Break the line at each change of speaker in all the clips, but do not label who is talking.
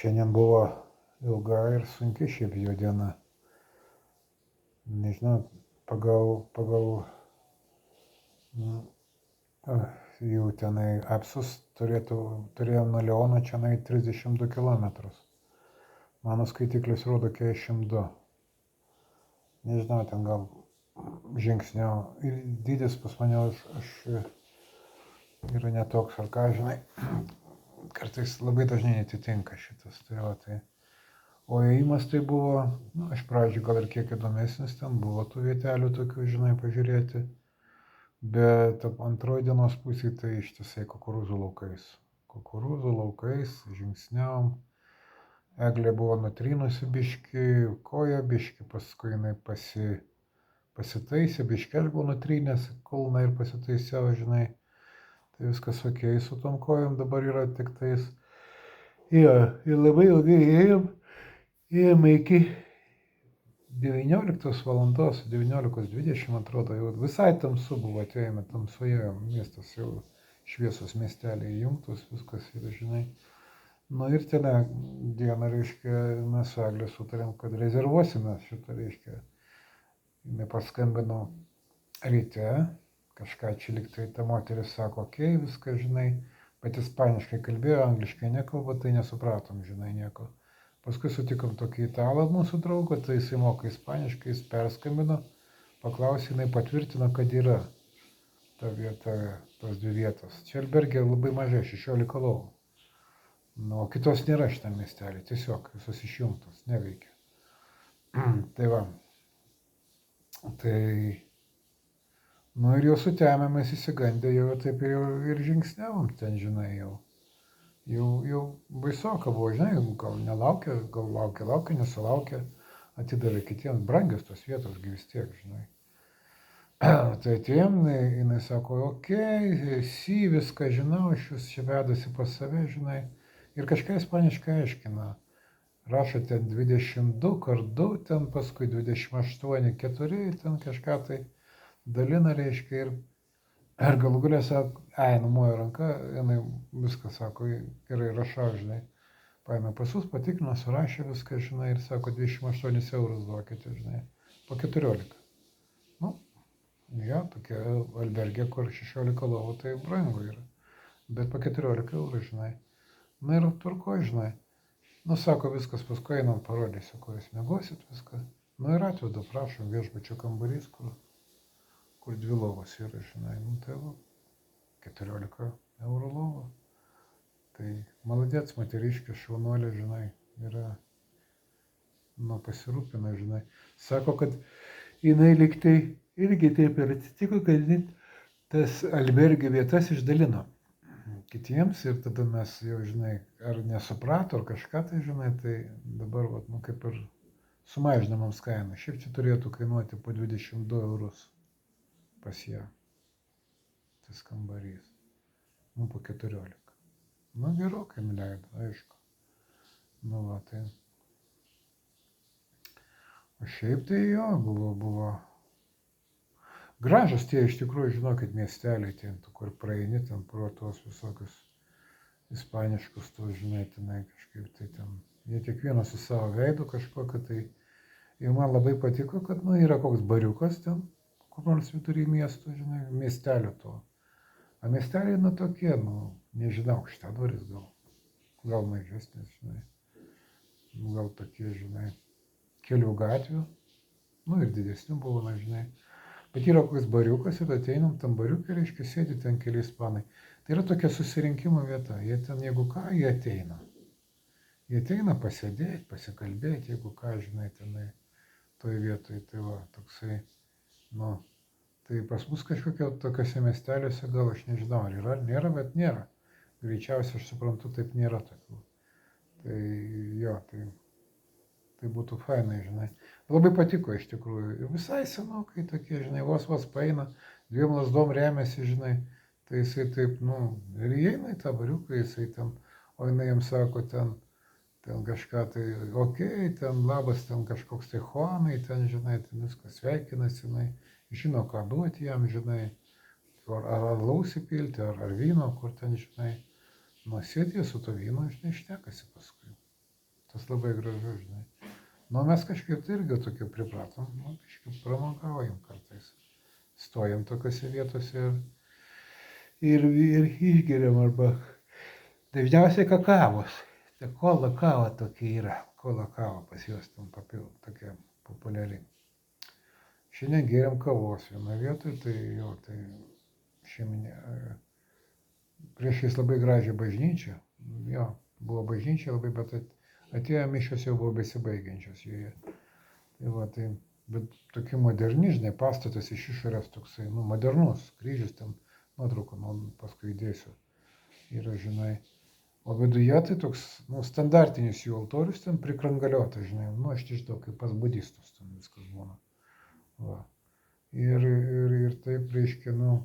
Šiandien buvo ilga ir sunki šiaip jo diena. Nežinau, pagal jų tenai apsus turėjom nuo Leono čianai 32 kilometrus. Mano skaitiklis rodo 42. Nežinau, ten gal žingsnio ir dydis pas mane aš yra netoks, ar ką, žinai, kartais labai dažnai netitinka šitas. Tai. O ėjimas tai buvo, aš pradžioj gal ir kiek įdomesnis, ten buvo tų vietelių tokių, žinai, pažiūrėti. Bet antroji dienos pusė tai ištisai kukurūzų laukais. Kukurūzų laukais, žingsniavom. Eglė buvo nutrynusi biškį, koja biškį, paskui jinai pasitaisė, biškį aš buvau nutrynęs kulną ir pasitaisiau, žinai. Tai viskas okei su tom kojom, dabar yra tik tais. Jo, ir labai ilgai ėjom iki 19 valandos, 19:20 atrodo, jau visai tamsu buvo, atėjome tamsoje, miestas jau šviesos miesteliai įjungtos, viskas yra, žinai. Nu ir ten dieną, reiškia, mes su Egle sutarėm, kad rezervuosime šitą, reiškia. Jis paskambino ryte, kažką čia liktai ta moteris sako, okei, viską, žinai, bet ispaniškai kalbėjo, angliškai nekalba, tai nesupratom, žinai, nieko. Paskui sutikom tokį italą mūsų draugą, tai jisai moka ispaniškai, jis perskambino, paklausė, jinai patvirtino, kad yra ta vieta, tos dvi vietos. Čia albergė labai mažai, 16 lovų. Nu, o kitos nėra šitam miestelį, tiesiog visos išjungtos, neveikia. Tai va. Tai, nu ir jau sutemėmės įsigandę, jau taip ir žingsniavom ten, žinai, jau baisoka buvo, žinai, gal nelaukia, gal laukia, nesulaukė, atidavė kitiems, brangios tos vietos, vis tiek, žinai. Tai atėjom, jinai sako, okei, viską žinau, aš jūs čia vedasi pas save, žinai, ir kažką ispaniškai aiškina. Rašo ten 22 kart 2, ten paskui 28, 4, ten kažką tai dalina, reiškia, ir galų galę sako, numojo ranka, jinai viską sako, gerai rašau, žinai. Paėmė pasus, patikrino, surašė viską, žinai, ir sako, 28 eurus duokite, žinai, po 14. Nu, jo, tokia albergė, kur 16 lovų, tai brangu yra, bet po 14 eurų, žinai. Na ir turko, žinai. Nu, sako, viskas, paskui einam, parodysiu, kur jūs miegosit, viską. Nu ir atvedu, prašom, viešbučio kambarys, kur 2 lovos yra, žinai, nu tai va, 14 eurų lova. Tai maladėts, moteriškė, šaunuolė, žinai, yra, nu, pasirūpina, žinai. Sako, kad jinai liktai irgi taip ir atsitiko, kad jinai tas albergių vietas išdalino kitiems ir tada mes jau, žinai, ar nesuprato, ar kažką tai, žinai, tai dabar, va, nu, kaip ir sumažina mums kainą. Šiaip čia turėtų kainuoti po 22 eurus pas ją. Tas kambarys. Nu, po 14. Nu, gerokai nuleido, aišku. Nu, va, tai. O šiaip tai jo, buvo. Gražus tie iš tikrųjų, žinokit, miesteliai ten, kur praeini, ten pro tuos visokius ispaniškus, tu, žinai, tenai kažkaip tai ten. Jie kiekvienas su savo veidu kažkokio, tai jau man labai patiko, kad, nu, yra koks bariukas ten, kur nors vidury miesto, žinai, miestelio to. O miesteliai, nu, tokie, nu, nežinau, Aukštadvaris gal mažesnis, žinai, gal tokie, žinai, kelių gatvių, nu, ir didesnių buvo, na, žinai. Bet yra koks bariukas ir ateinam tam bariukai, reiškia, sėdi ten keli ispanai. Tai yra tokia susirinkimo vieta, jie ten, jeigu ką, jie ateina. Jie ateina pasėdėti, pasikalbėti, jeigu ką, žinai, tenai, toj vietoj, tai va, toksai, nu, tai pas mus kažkokia tokiuose miesteliuose, gal aš nežinau, ar yra, ar nėra, bet nėra. Greičiausiai, aš suprantu, taip nėra tokių. Tai jo, tai būtų fainai, žinai. Labai patiko iš tikrųjų. Ir visai senokai tokie, žinai, vos paeina, 2 lasdom remiasi, žinai. Tai jisai taip, nu, ir įeina į tą bariuką, jisai ten, o jinai jam sako ten kažką tai, okei, ten labas, ten kažkoks tai Juanai, ten, žinai, ten viskas sveikinasi, jinai žino, ką duoti jam, žinai, ar alaus įpilti, ar vyno, kur ten, žinai, nu, sėdė su to vyno, žinai, šnekasi paskui. tas labai gražu, žinai. Nu, mes kažkaip tai irgi tokie pripratom, nu, kažkaip pramogaujam kartais. Stojam tokiose vietose ir išgeriam arba dažniausiai kakavos. Tai kola kava tokia yra, kola kava pas juos tam tokia populiari. Šiandien geriam kavos vienoje vietoje, tai jo, tai šeiminė, priešais labai gražią bažnyčią, jo, buvo bažnyčia labai, bet atėjo mišios jau buvo besibaigiančios joje. Tai va, tai, bet tokia moderni, žinai, pastatas iš išorės toksai, nu, modernus, kryžius ten, nuotrauką, nu, paskui įdėsiu. Yra, žinai, o viduje tai toks, nu, standartinis jų altorius ten prikrangaliotas, žinai, nu, aš nežinau, kaip pas budistus ten viskas būna. Va. Ir taip, reiškia, nu,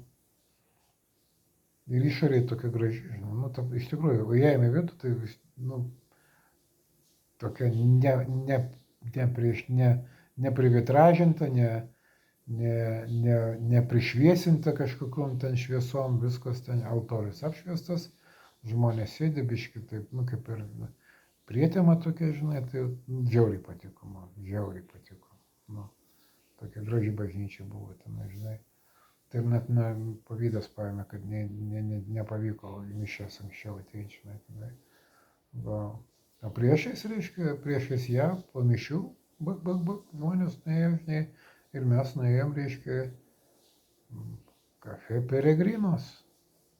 ir išoriai tokia graži, žinai, nu, iš tikrųjų, o įėjame vidų, tai, nu, tokia neprivitražinta, neprišviesinta kažkokiom ten šviesom, viskas ten altorius apšviestas, žmonės sėdi biški taip, nu, kaip ir prietema tokia, žinai, tai žiauriai patiko man, žiauriai patiko. Nu, tokia graži bažnyčia buvo ten, žinai. Tai net pavydas paėmė, kad nepavyko mišias anksčiau ateiti, žinai, tenai. Va. O priešais, reiškia, priešais ją, po mišių, žmonės nuėjo, žinai, ir mes nuėjom, reiškia, kafe Peregrinos.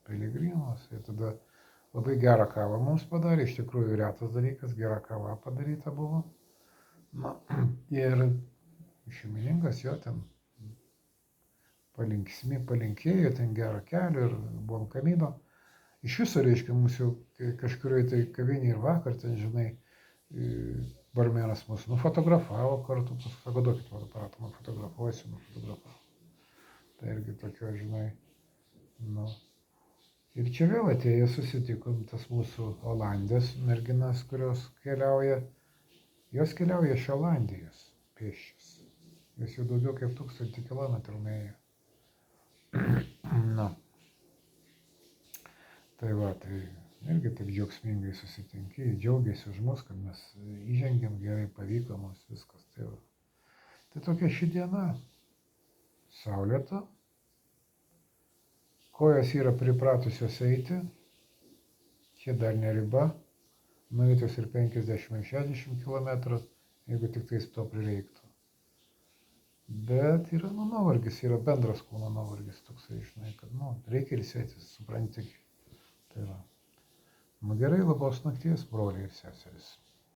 Ir tada labai gerą kavą mums padarė, iš tikrųjų retas dalykas, gera kava padaryta buvo. Na, ir šeimininkas jo ten palinkėjo, ten gero kelio ir buvom kamino. Iš viso, reiškia, mūsų jau kažkurioje tai kavinėje ir vakar ten, žinai, barmenas mūsų nufotografavo kartu, sako, duokit fotoaparatą, man nufotografavo. Tai irgi tokio, žinai, nu. Ir čia vėl atėjo, susitikom tas mūsų Olandės merginas, kurios keliauja, jos keliauja iš Olandijos pėsčias. Jos jau daugiau kaip 1000 kilometrų nuėjo. Na. Tai va, tai irgi taip džiaugsmingai susitinki, džiaugiasi už mus, kad mes įžengėm gerai, pavyko mums viskas. Tai, va. Tai tokia ši diena. Saulėta. Kojos yra pripratusios eiti. Čia dar ne riba. Nueitos ir 50 ir 60 km, jeigu tik tais to prireiktų. Bet yra nuovargis, yra bendras kūno nuovargis toksai, žinai, kad, nu, reikia ilsėtis, supranti. Tai va. Nu gerai, labos nakties, broliai ir seserys.